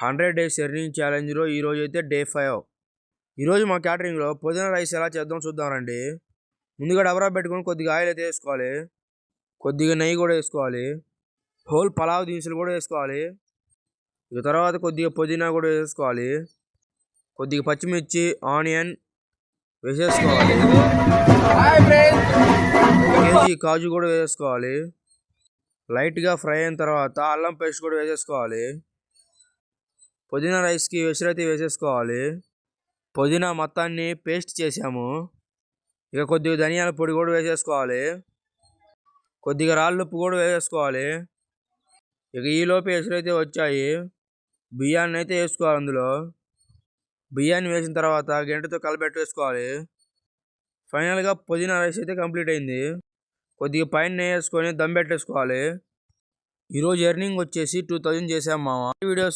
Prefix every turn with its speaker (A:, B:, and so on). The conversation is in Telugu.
A: 100 డేస్ ఎర్నింగ్ ఛాలెంజ్లో ఈరోజు అయితే డే 5. ఈరోజు మా క్యాటరింగ్లో పుదీనా రైస్ ఎలా చేద్దాం చూద్దామండి. ముందుగా డబరా పెట్టుకొని కొద్దిగా ఆయిల్ అయితే వేసుకోవాలి, కొద్దిగా నెయ్యి కూడా వేసుకోవాలి, హోల్ పలావ్ దినుసులు కూడా వేసుకోవాలి. ఇక తర్వాత కొద్దిగా పుదీనా కూడా వేసుకోవాలి, కొద్దిగా పచ్చిమిర్చి ఆనియన్ వేసేసుకోవాలి, కేజీ కాజు కూడా వేసుకోవాలి. లైట్గా ఫ్రై అయిన తర్వాత అల్లం పేస్ట్ కూడా వేసేసుకోవాలి. పుదీనా రైస్కి వెసురైతే వేసేసుకోవాలి. పుదీనా మొత్తాన్ని పేస్ట్ చేసాము. ఇక కొద్దిగా ధనియాల పొడి కూడా వేసేసుకోవాలి, కొద్దిగా రాళ్ళుప్పు కూడా వేసేసుకోవాలి. ఇక ఈలోపు వెసురైతే వచ్చాయి. బియ్యాన్ని అయితే వేసుకోవాలి. అందులో బియ్యాన్ని వేసిన తర్వాత గంటతో కలిపెట్టేసుకోవాలి. ఫైనల్గా పుదీనా రైస్ అయితే కంప్లీట్ అయింది. కొద్దిగా పైన నెయ్యి వేసుకొని దమ్ పెట్టేసుకోవాలి. ఈరోజు ఎర్నింగ్ వచ్చేసి 2000 చేసాం మామ. వీడియోస్